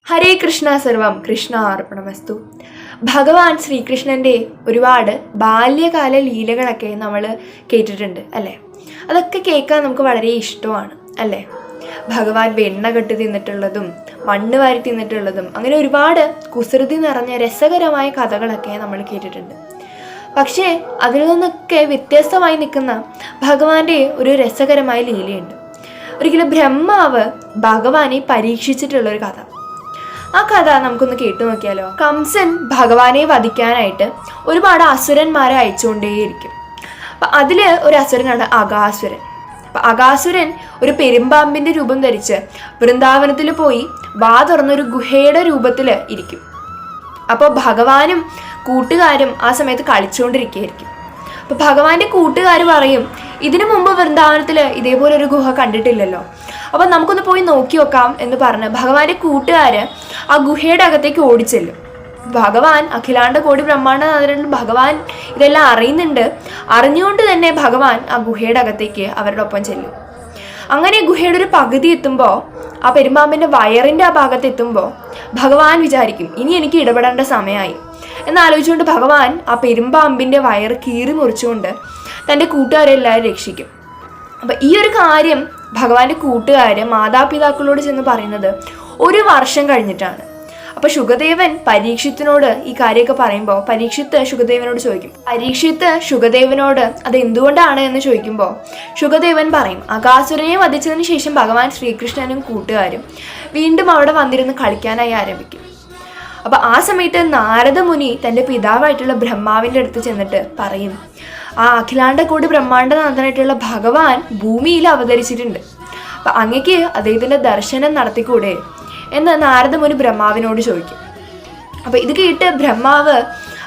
ഹരേ കൃഷ്ണ സർവം കൃഷ്ണ അർപ്പണമസ്തു. ഭഗവാൻ ശ്രീകൃഷ്ണൻ്റെ ഒരുപാട് ബാല്യകാല ലീലകളൊക്കെ നമ്മൾ കേട്ടിട്ടുണ്ട് അല്ലേ? അതൊക്കെ കേൾക്കാൻ നമുക്ക് വളരെ ഇഷ്ടമാണ് അല്ലേ? ഭഗവാൻ വെണ്ണ കെട്ടി തിന്നിട്ടുള്ളതും മണ്ണ് വാരി തിന്നിട്ടുള്ളതും അങ്ങനെ ഒരുപാട് കുസൃതി നിറഞ്ഞ രസകരമായ കഥകളൊക്കെ നമ്മൾ കേട്ടിട്ടുണ്ട്. പക്ഷേ അതിൽ നിന്നൊക്കെ വ്യത്യസ്തമായി നിൽക്കുന്ന ഭഗവാന്റെ ഒരു രസകരമായ ലീലയുണ്ട്. ഒരിക്കലും ബ്രഹ്മാവ് ഭഗവാനെ പരീക്ഷിച്ചിട്ടുള്ളൊരു കഥ. ആ കഥ നമുക്കൊന്ന് കേട്ടു നോക്കിയാലോ. കംസൻ ഭഗവാനെ വധിക്കാനായിട്ട് ഒരുപാട് അസുരന്മാരെ അയച്ചുകൊണ്ടേയിരിക്കും. അപ്പം അതിൽ ഒരു അസുരനാണ് അകാസുരൻ. അപ്പം അകാസുരൻ ഒരു പെരുമ്പാമ്പിൻ്റെ രൂപം ധരിച്ച് വൃന്ദാവനത്തിൽ പോയി വാ തുറന്നൊരു ഗുഹയുടെ രൂപത്തിൽ ഇരിക്കും. അപ്പോൾ ഭഗവാനും കൂട്ടുകാരും ആ സമയത്ത് കളിച്ചുകൊണ്ടിരിക്കുകയായിരിക്കും. അപ്പോൾ ഭഗവാന്റെ കൂട്ടുകാർ പറയും, ഇതിനു മുമ്പ് വൃന്ദാവനത്തിൽ ഇതേപോലെ ഒരു ഗുഹ കണ്ടിട്ടില്ലല്ലോ, അപ്പം നമുക്കൊന്ന് പോയി നോക്കി നോക്കാം എന്ന് പറഞ്ഞ് ഭഗവാന്റെ കൂട്ടുകാർ ആ ഗുഹയുടെ അകത്തേക്ക് ഓടിച്ചെല്ലും. ഭഗവാൻ അഖിലാണ്ട കോടി ബ്രഹ്മാണ്ടനാഥനും ഭഗവാൻ ഇതെല്ലാം അറിയുന്നുണ്ട്. അറിഞ്ഞുകൊണ്ട് തന്നെ ഭഗവാൻ ആ ഗുഹയുടെ അകത്തേക്ക് അവരുടെ ഒപ്പം ചെല്ലും. അങ്ങനെ ഗുഹയുടെ ഒരു പകുതി എത്തുമ്പോൾ, ആ പെരുമ്പാമ്പിൻ്റെ വയറിൻ്റെ ആ ഭാഗത്ത് എത്തുമ്പോൾ ഭഗവാൻ വിചാരിക്കും, ഇനി എനിക്ക് ഇടപെടേണ്ട സമയമായി എന്നാലോചിച്ചുകൊണ്ട് ഭഗവാൻ ആ പെരുമ്പാമ്പിൻ്റെ വയറ് കീറി മുറിച്ചുകൊണ്ട് തൻ്റെ കൂട്ടുകാരെല്ലാവരും രക്ഷിക്കും. അപ്പം ഈ ഒരു കാര്യം ഭഗവാന്റെ കൂട്ടുകാർ മാതാപിതാക്കളോട് ചെന്ന് പറയുന്നത് 1 വർഷം കഴിഞ്ഞിട്ടാണ്. അപ്പോൾ ശുകദേവൻ പരീക്ഷിത്തിനോട് ഈ കാര്യമൊക്കെ പറയുമ്പോൾ പരീക്ഷിത്ത് ശുകദേവനോട് ചോദിക്കും. പരീക്ഷിത്ത് ശുകദേവനോട് അത് എന്തുകൊണ്ടാണ് എന്ന് ചോദിക്കുമ്പോൾ ശുകദേവൻ പറയും, അകാസുരനെ വധിച്ചതിന് ശേഷം ഭഗവാൻ ശ്രീകൃഷ്ണനും കൂട്ടുകാരും വീണ്ടും അവിടെ വന്നിരുന്ന് കളിക്കാനായി ആരംഭിക്കും. അപ്പോൾ ആ സമയത്ത് നാരദ മുനി തൻ്റെ പിതാവായിട്ടുള്ള ബ്രഹ്മാവിൻ്റെ അടുത്ത് ചെന്നിട്ട് പറയും, ആ അഖിലാണ്ട കോടി ബ്രഹ്മാണ്ടനാഥനായിട്ടുള്ള ഭഗവാൻ ഭൂമിയിൽ അവതരിച്ചിട്ടുണ്ട്. അപ്പം അങ്ങക്ക് അദ്ദേഹത്തിൻ്റെ ദർശനം നടത്തിക്കൂടെ എന്ന് നാരദ മുനി ബ്രഹ്മാവിനോട് ചോദിക്കും. അപ്പോൾ ഇത് കേട്ട് ബ്രഹ്മാവ്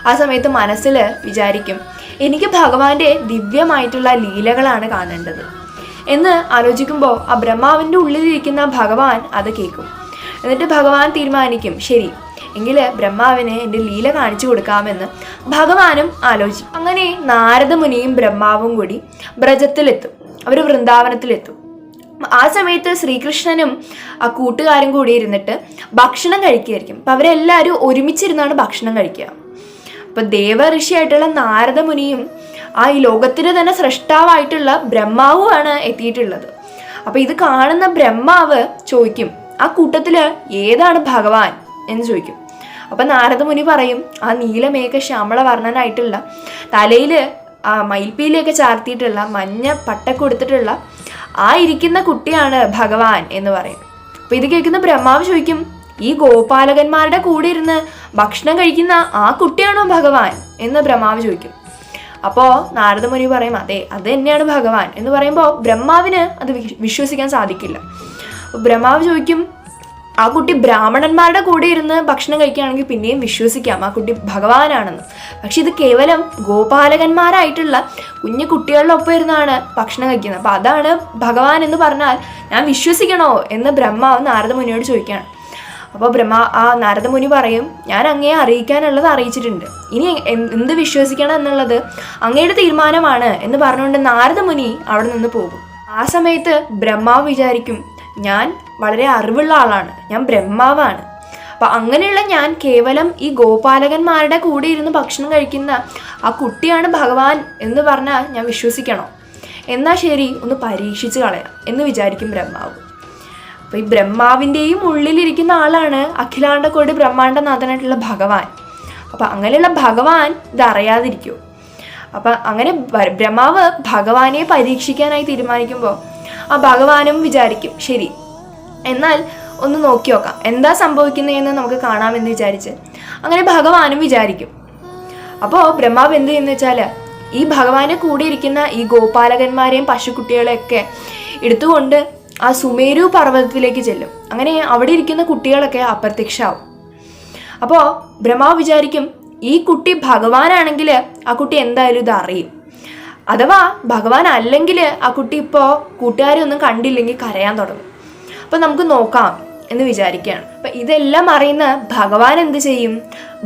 ആ സമയത്ത് മനസ്സിൽ വിചാരിക്കും, എനിക്ക് ഭഗവാന്റെ ദിവ്യമായിട്ടുള്ള ലീലകളാണ് കാണേണ്ടത് എന്ന് ആലോചിക്കുമ്പോൾ ആ ബ്രഹ്മാവിൻ്റെ ഉള്ളിലിരിക്കുന്ന ഭഗവാൻ അത് കേൾക്കും. എന്നിട്ട് ഭഗവാൻ തീരുമാനിക്കും, ശരി എങ്കിൽ ബ്രഹ്മാവിന് എൻ്റെ ലീല കാണിച്ചു കൊടുക്കാമെന്ന് ഭഗവാനും ആലോചിക്കും. അങ്ങനെ നാരദ മുനിയും ബ്രഹ്മാവും കൂടി ബ്രജത്തിലെത്തും, അവർ വൃന്ദാവനത്തിലെത്തും. ആ സമയത്ത് ശ്രീകൃഷ്ണനും ആ കൂട്ടുകാരും കൂടി ഇരുന്നിട്ട് ഭക്ഷണം കഴിക്കുകയായിരിക്കും. അപ്പം അവരെല്ലാവരും ഒരുമിച്ചിരുന്നാണ് ഭക്ഷണം കഴിക്കുക. അപ്പം ദേവഋഷിയായിട്ടുള്ള നാരദ മുനിയും ഈ ലോകത്തിന് തന്നെ സൃഷ്ടാവായിട്ടുള്ള ബ്രഹ്മാവുമാണ് എത്തിയിട്ടുള്ളത്. അപ്പം ഇത് കാണുന്ന ബ്രഹ്മാവ് ചോദിക്കും, ആ കൂട്ടത്തിൽ ഏതാണ് ഭഗവാൻ എന്ന് ചോദിക്കും. അപ്പം നാരദ മുനി പറയും, ആ നീലമേഘ ശ്യാമള വർണ്ണനായിട്ടുള്ള തലയിൽ ആ മയിൽപ്പീലിയൊക്കെ ചാർത്തിയിട്ടുള്ള മഞ്ഞ പട്ട കൊടുത്തിട്ടുള്ള ആ ഇരിക്കുന്ന കുട്ടിയാണ് ഭഗവാൻ എന്ന് പറയും. അപ്പം ഇത് കേൾക്കുന്ന ബ്രഹ്മാവ് ചോദിക്കും, ഈ ഗോപാലകന്മാരുടെ കൂടെ ഇരുന്ന് ഭക്ഷണം കഴിക്കുന്ന ആ കുട്ടിയാണോ ഭഗവാൻ എന്ന് ബ്രഹ്മാവ് ചോദിക്കും. അപ്പോൾ നാരദ മുനി പറയും, അതെ അത് തന്നെയാണ് ഭഗവാൻ എന്ന് പറയുമ്പോൾ ബ്രഹ്മാവിന് അത് വിശ്വസിക്കാൻ സാധിക്കില്ല. ബ്രഹ്മാവ് ചോദിക്കും, ആ കുട്ടി ബ്രാഹ്മണന്മാരുടെ കൂടെ ഇരുന്ന് ഭക്ഷണം കഴിക്കുകയാണെങ്കിൽ പിന്നെയും വിശ്വസിക്കാം ആ കുട്ടി ഭഗവാനാണെന്ന്. പക്ഷെ ഇത് കേവലം ഗോപാലകന്മാരായിട്ടുള്ള കുഞ്ഞു കുട്ടികളുടെ ഒപ്പം ഇരുന്നാണ് ഭക്ഷണം കഴിക്കുന്നത്. അപ്പം അതാണ് ഭഗവാൻ എന്ന് പറഞ്ഞാൽ ഞാൻ വിശ്വസിക്കണോ എന്ന് ബ്രഹ്മാവ് നാരദ മുനിയോട് ചോദിക്കുകയാണ്. അപ്പോൾ നാരദ മുനി പറയും, ഞാൻ അങ്ങയെ അറിയിക്കാനുള്ളത് അറിയിച്ചിട്ടുണ്ട്, ഇനി എന്ത് വിശ്വസിക്കണം എന്നുള്ളത് അങ്ങയുടെ തീരുമാനമാണ് എന്ന് പറഞ്ഞുകൊണ്ട് നാരദ മുനി അവിടെ നിന്ന് പോകും. ആ സമയത്ത് ബ്രഹ്മാവ് വിചാരിക്കും, ഞാൻ വളരെ അറിവുള്ള ആളാണ്, ഞാൻ ബ്രഹ്മാവാണ്. അപ്പം അങ്ങനെയുള്ള ഞാൻ കേവലം ഈ ഗോപാലകന്മാരുടെ കൂടെ ഇരുന്ന് ഭക്ഷണം കഴിക്കുന്ന ആ കുട്ടിയാണ് ഭഗവാൻ എന്ന് പറഞ്ഞാൽ ഞാൻ വിശ്വസിക്കണോ? എന്നാൽ ശരി, ഒന്ന് പരീക്ഷിച്ച് കളയാം എന്ന് വിചാരിക്കും ബ്രഹ്മാവ്. അപ്പോൾ ഈ ബ്രഹ്മാവിൻ്റെയും ഉള്ളിലിരിക്കുന്ന ആളാണ് അഖിലാണ്ട കോടി ബ്രഹ്മാണ്ടനാഥനായിട്ടുള്ള ഭഗവാൻ. അപ്പം അങ്ങനെയുള്ള ഭഗവാൻ ഇത് അറിയാതിരിക്കുമോ? അപ്പം അങ്ങനെ ബ്രഹ്മാവ് ഭഗവാനെ പരീക്ഷിക്കാനായി തീരുമാനിക്കുമ്പോൾ ആ ഭഗവാനും വിചാരിക്കും, ശരി എന്നാൽ ഒന്ന് നോക്കി നോക്കാം എന്താ സംഭവിക്കുന്നതെന്ന് നമുക്ക് കാണാമെന്ന് വിചാരിച്ച് അങ്ങനെ ഭഗവാനും വിചാരിക്കും. അപ്പോൾ ബ്രഹ്മാവ് എന്ത് ചെയ്യുന്ന വെച്ചാൽ ഈ ഭഗവാനെ കൂടെ ഇരിക്കുന്ന ഈ ഗോപാലകന്മാരെയും പശുക്കുട്ടികളെയൊക്കെ എടുത്തുകൊണ്ട് ആ സുമേരു പർവ്വതത്തിലേക്ക് ചെല്ലും. അങ്ങനെ അവിടെ ഇരിക്കുന്ന കുട്ടികളൊക്കെ അപ്രത്യക്ഷമാവും. അപ്പോൾ ബ്രഹ്മാവ് വിചാരിക്കും, ഈ കുട്ടി ഭഗവാനാണെങ്കിൽ ആ കുട്ടി എന്തായാലും ഇത് അറിയും. അഥവാ ഭഗവാൻ അല്ലെങ്കിൽ ആ കുട്ടി ഇപ്പോൾ കൂട്ടുകാരൊന്നും കണ്ടില്ലെങ്കിൽ കരയാൻ തുടങ്ങും. അപ്പം നമുക്ക് നോക്കാം എന്ന് വിചാരിക്കുകയാണ്. അപ്പം ഇതെല്ലാം അറിയുന്ന ഭഗവാൻ എന്ത് ചെയ്യും?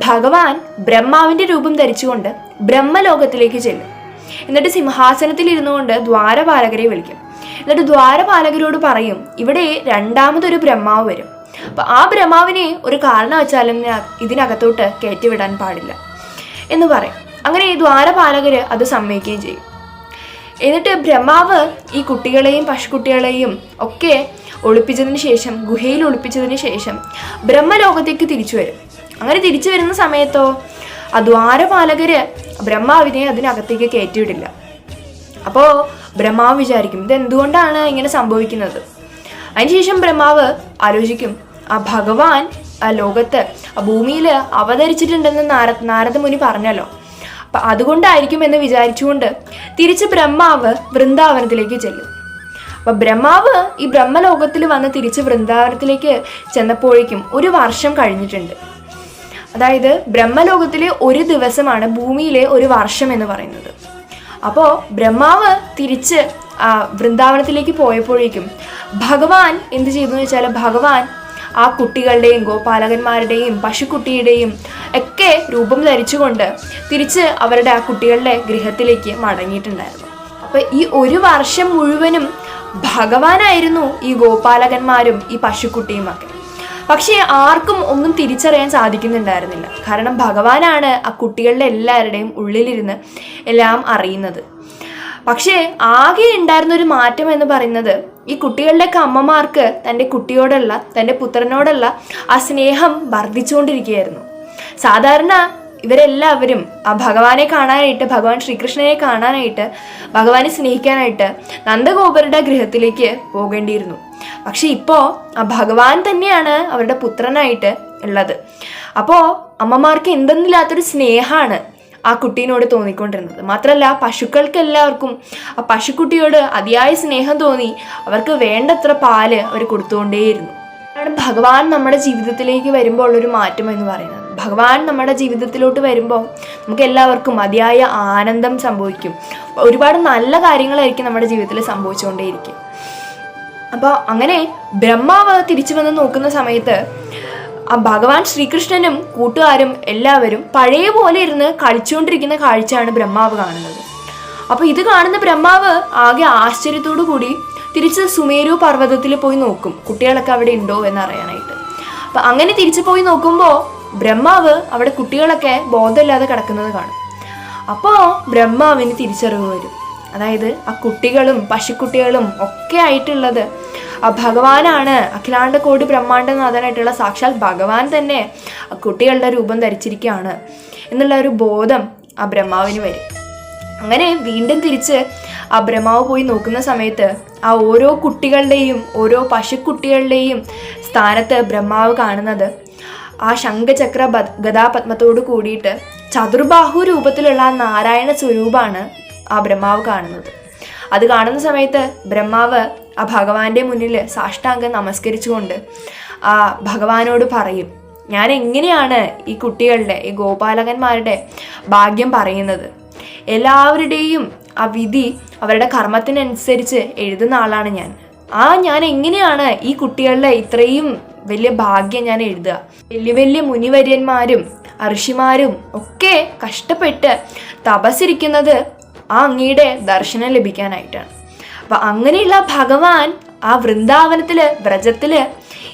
ഭഗവാൻ ബ്രഹ്മാവിൻ്റെ രൂപം ധരിച്ചുകൊണ്ട് ബ്രഹ്മലോകത്തിലേക്ക് ചെല്ലും. എന്നിട്ട് സിംഹാസനത്തിൽ ഇരുന്നു കൊണ്ട് ദ്വാരപാലകരെ വിളിക്കും. എന്നിട്ട് ദ്വാരപാലകരോട് പറയും, ഇവിടെ രണ്ടാമതൊരു ബ്രഹ്മാവ് വരും, അപ്പം ആ ബ്രഹ്മാവിനെ ഒരു കാരണവശാലും ഇതിനകത്തോട്ട് കയറ്റിവിടാൻ പാടില്ല എന്ന് പറയും. അങ്ങനെ ഈ ദ്വാരപാലകർ അത് സമ്മതിക്കുകയും ചെയ്യും. എന്നിട്ട് ബ്രഹ്മാവ് ഈ കുട്ടികളെയും പശുക്കുട്ടികളെയും ഒക്കെ ഒളിപ്പിച്ചതിന് ശേഷം, ഗുഹയിൽ ഒളിപ്പിച്ചതിന് ശേഷം ബ്രഹ്മലോകത്തേക്ക് തിരിച്ചു വരും. അങ്ങനെ തിരിച്ചു വരുന്ന സമയത്തോ ആ ദ്വാരപാലകർ ബ്രഹ്മാവിനെ അതിനകത്തേക്ക് കയറ്റിവിടില്ല. അപ്പോൾ ബ്രഹ്മാവ് വിചാരിക്കും ഇതെന്തുകൊണ്ടാണ് ഇങ്ങനെ സംഭവിക്കുന്നത്. അതിനുശേഷം ബ്രഹ്മാവ് ആലോചിക്കും, ആ ഭഗവാൻ ആ ലോകത്ത് ആ ഭൂമിയിൽ അവതരിച്ചിട്ടുണ്ടെന്ന് നാരദ മുനി പറഞ്ഞല്ലോ, അപ്പം അതുകൊണ്ടായിരിക്കും എന്ന് വിചാരിച്ചുകൊണ്ട് തിരിച്ച് ബ്രഹ്മാവ് വൃന്ദാവനത്തിലേക്ക് ചെല്ലും. അപ്പം ബ്രഹ്മാവ് ഈ ബ്രഹ്മലോകത്തിൽ വന്ന് തിരിച്ച് വൃന്ദാവനത്തിലേക്ക് ചെന്നപ്പോഴേക്കും 1 വർഷം കഴിഞ്ഞിട്ടുണ്ട്. അതായത് ബ്രഹ്മലോകത്തിലെ ഒരു ദിവസമാണ് ഭൂമിയിലെ 1 വർഷം എന്ന് പറയുന്നത്. അപ്പോൾ ബ്രഹ്മാവ് തിരിച്ച് വൃന്ദാവനത്തിലേക്ക് പോയപ്പോഴേക്കും ഭഗവാൻ എന്ത് ചെയ്തു എന്ന് വെച്ചാൽ, ഭഗവാൻ ആ കുട്ടികളുടെയും ഗോപാലകന്മാരുടെയും പശുക്കുട്ടിയുടെയും ഒക്കെ രൂപം ധരിച്ചുകൊണ്ട് തിരിച്ച് അവരുടെ ആ കുട്ടികളുടെ ഗൃഹത്തിലേക്ക് മടങ്ങിയിട്ടുണ്ടായിരുന്നു. അപ്പം ഈ 1 വർഷം മുഴുവനും ഭഗവാനായിരുന്നു ഈ ഗോപാലകന്മാരും ഈ പശുക്കുട്ടിയും ഒക്കെ. പക്ഷേ ആർക്കും ഒന്നും തിരിച്ചറിയാൻ സാധിക്കുന്നുണ്ടായിരുന്നില്ല. കാരണം ഭഗവാനാണ് ആ കുട്ടികളുടെ എല്ലാവരുടെയും ഉള്ളിലിരുന്ന് എല്ലാം അറിയുന്നത്. പക്ഷേ ആകെ ഉണ്ടായിരുന്നൊരു മാറ്റം എന്ന് പറയുന്നത്, ഈ കുട്ടികളുടെയൊക്കെ അമ്മമാർക്ക് തൻ്റെ കുട്ടിയോടുള്ള, തൻ്റെ പുത്രനോടുള്ള ആ സ്നേഹം വർദ്ധിച്ചുകൊണ്ടിരിക്കുകയായിരുന്നു. സാധാരണ ഇവരെല്ലാവരും ആ ഭഗവാനെ കാണാനായിട്ട്, ഭഗവാൻ ശ്രീകൃഷ്ണനെ കാണാനായിട്ട്, ഭഗവാനെ സ്നേഹിക്കാനായിട്ട് നന്ദഗോപരുടെ ഗൃഹത്തിലേക്ക് പോകേണ്ടിയിരുന്നു. പക്ഷെ ഇപ്പോൾ ആ ഭഗവാൻ തന്നെയാണ് അവരുടെ പുത്രനായിട്ട് ഉള്ളത്. അപ്പോൾ അമ്മമാർക്ക് എന്തെന്നില്ലാത്തൊരു സ്നേഹമാണ് ആ കുട്ടീനോട് തോന്നിക്കൊണ്ടിരുന്നത്. മാത്രമല്ല പശുക്കൾക്ക് എല്ലാവർക്കും ആ പശുക്കുട്ടിയോട് അതിയായ സ്നേഹം തോന്നി അവർക്ക് വേണ്ടത്ര പാല് അവർ കൊടുത്തുകൊണ്ടേയിരുന്നു. അതാണ് ഭഗവാൻ നമ്മുടെ ജീവിതത്തിലേക്ക് വരുമ്പോൾ ഉള്ളൊരു മാറ്റം എന്ന് പറയുന്നത്. ഭഗവാൻ നമ്മുടെ ജീവിതത്തിലോട്ട് വരുമ്പോൾ നമുക്ക് എല്ലാവർക്കും അതിയായ ആനന്ദം സംഭവിക്കും. ഒരുപാട് നല്ല കാര്യങ്ങളായിരിക്കും നമ്മുടെ ജീവിതത്തിൽ സംഭവിച്ചുകൊണ്ടേയിരിക്കും. അപ്പോൾ അങ്ങനെ ബ്രഹ്മാവ് തിരിച്ചു വന്ന് നോക്കുന്ന സമയത്ത് ആ ഭഗവാൻ ശ്രീകൃഷ്ണനും കൂട്ടുകാരും എല്ലാവരും പഴയ പോലെ ഇരുന്ന് കളിച്ചുകൊണ്ടിരിക്കുന്ന കാഴ്ചയാണ് ബ്രഹ്മാവ് കാണുന്നത്. അപ്പോൾ ഇത് കാണുന്ന ബ്രഹ്മാവ് ആകെ ആശ്ചര്യത്തോടു കൂടി തിരിച്ച് സുമേരു പർവ്വതത്തിൽ പോയി നോക്കും, കുട്ടികളൊക്കെ അവിടെ ഉണ്ടോ എന്നറിയാനായിട്ട്. അപ്പം അങ്ങനെ തിരിച്ചു പോയി നോക്കുമ്പോൾ ബ്രഹ്മാവ് അവിടെ കുട്ടികളൊക്കെ ബോധമില്ലാതെ കിടക്കുന്നത് കാണും. അപ്പോൾ ബ്രഹ്മാവിന് തിരിച്ചറിവ് വരും. അതായത് ആ കുട്ടികളും പശുക്കുട്ടികളും ഒക്കെ ആയിട്ടുള്ളത് ആ ഭഗവാനാണ്, അഖിലാണ്ട കോടി ബ്രഹ്മാണ്ടനാഥനായിട്ടുള്ള സാക്ഷാൽ ഭഗവാൻ തന്നെ ആ കുട്ടികളുടെ രൂപം ധരിച്ചിരിക്കുകയാണ് എന്നുള്ള ഒരു ബോധം ആ ബ്രഹ്മാവിന് വരും. അങ്ങനെ വീണ്ടും തിരിച്ച് ആ ബ്രഹ്മാവ് പോയി നോക്കുന്ന സമയത്ത് ആ ഓരോ കുട്ടികളുടെയും ഓരോ പശുക്കുട്ടികളുടെയും സ്ഥാനത്ത് ബ്രഹ്മാവ് കാണുന്നത് ആ ശംഖചക്ര ഗദാപത്മത്തോട് കൂടിയിട്ട് ചതുർബാഹു രൂപത്തിലുള്ള ആ നാരായണ സ്വരൂപമാണ് ആ ബ്രഹ്മാവ് കാണുന്നത്. അത് കാണുന്ന സമയത്ത് ബ്രഹ്മാവ് ആ ഭഗവാന്റെ മുന്നിൽ സാഷ്ടാംഗം നമസ്കരിച്ചുകൊണ്ട് ആ ഭഗവാനോട് പറയും, ഞാൻ എങ്ങനെയാണ് ഈ കുട്ടികളുടെ, ഈ ഗോപാലകന്മാരുടെ ഭാഗ്യം പറയുന്നത്? എല്ലാവരുടെയും ആ വിധി അവരുടെ കർമ്മത്തിനനുസരിച്ച് എഴുതുന്ന ആളാണ് ഞാൻ എങ്ങനെയാണ് ഈ കുട്ടികളുടെ ഇത്രയും വലിയ ഭാഗ്യം ഞാൻ എഴുതുക? വലിയ വലിയ മുനിവര്യന്മാരും ഋഷിമാരും ഒക്കെ കഷ്ടപ്പെട്ട് തപസ്സിരിക്കുന്നത് ആ അങ്ങയുടെ ദർശനം ലഭിക്കാനായിട്ടാണ്. അപ്പം അങ്ങനെയുള്ള ഭഗവാൻ ആ വൃന്ദാവനത്തില് വ്രജത്തില്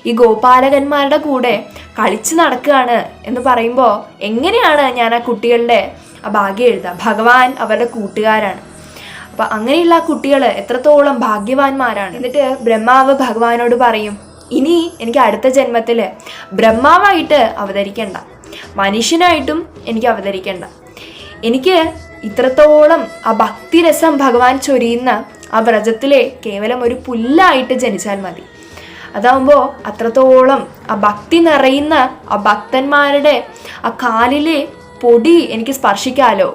ഈ ഗോപാലകന്മാരുടെ കൂടെ കളിച്ചു നടക്കുകയാണ് എന്ന് പറയുമ്പോൾ എങ്ങനെയാണ് ഞാൻ ആ കുട്ടികളുടെ ആ ഭാഗ്യം എഴുതുക? ഭഗവാൻ അവരുടെ കൂട്ടുകാരാണ്. അപ്പം അങ്ങനെയുള്ള ആ കുട്ടികൾ എത്രത്തോളം ഭാഗ്യവാന്മാരാണ്. എന്നിട്ട് ബ്രഹ്മാവ് ഭഗവാനോട് പറയും, ഇനി എനിക്ക് അടുത്ത ജന്മത്തിൽ ബ്രഹ്മാവായിട്ട് അവതരിക്കണ്ട, മനുഷ്യനായിട്ടും എനിക്ക് അവതരിക്കണ്ട. എനിക്ക് ഇത്രത്തോളം ആ ഭക്തിരസം ഭഗവാൻ ചൊരിയുന്ന ആ വ്രജത്തിലെ കേവലം ഒരു പുല്ലായിട്ട് ജനിച്ചാൽ മതി. അതാവുമ്പോൾ അത്രത്തോളം ആ ഭക്തി നിറയുന്ന ആ ഭക്തന്മാരുടെ ആ കാലിലെ പൊടി എനിക്ക് സ്പർശിക്കാമല്ലോ.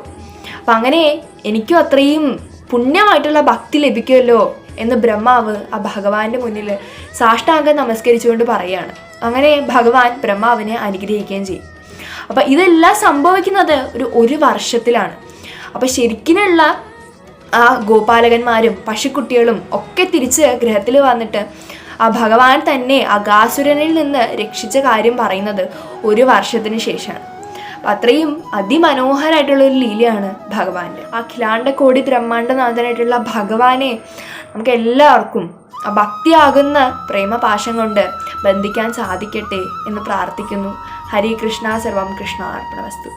അപ്പം അങ്ങനെ എനിക്കും അത്രയും പുണ്യമായിട്ടുള്ള ഭക്തി ലഭിക്കുമല്ലോ എന്ന് ബ്രഹ്മാവ് ആ ഭഗവാന്റെ മുന്നിൽ സാഷ്ടാംഗം നമസ്കരിച്ചുകൊണ്ട് പറയുകയാണ്. അങ്ങനെ ഭഗവാൻ ബ്രഹ്മാവിനെ അനുഗ്രഹിക്കുകയും ചെയ്യും. അപ്പം ഇതെല്ലാം സംഭവിക്കുന്നത് ഒരു വർഷത്തിലാണ്. അപ്പം ശരിക്കിനുള്ള ആ ഗോപാലകന്മാരും പശുക്കുട്ടികളും ഒക്കെ തിരിച്ച് ഗൃഹത്തിൽ വന്നിട്ട് ആ ഭഗവാൻ തന്നെ അഗാസുരനിൽ നിന്ന് രക്ഷിച്ച കാര്യം പറയുന്നത് 1 വർഷത്തിന് ശേഷമാണ്. അപ്പം അത്രയും അതിമനോഹരമായിട്ടുള്ളൊരു ലീലയാണ് ഭഗവാന്റെ. അഖിലാണ്ട കോടി ബ്രഹ്മാണ്ടനാഥനായിട്ടുള്ള ഭഗവാനെ നമുക്ക് എല്ലാവർക്കും ആ ഭക്തിയാകുന്ന പ്രേമപാശം കൊണ്ട് ബന്ധിക്കാൻ സാധിക്കട്ടെ എന്ന് പ്രാർത്ഥിക്കുന്നു. ഹരേ കൃഷ്ണ. സർവം കൃഷ്ണ അർപ്പണമസ്തു.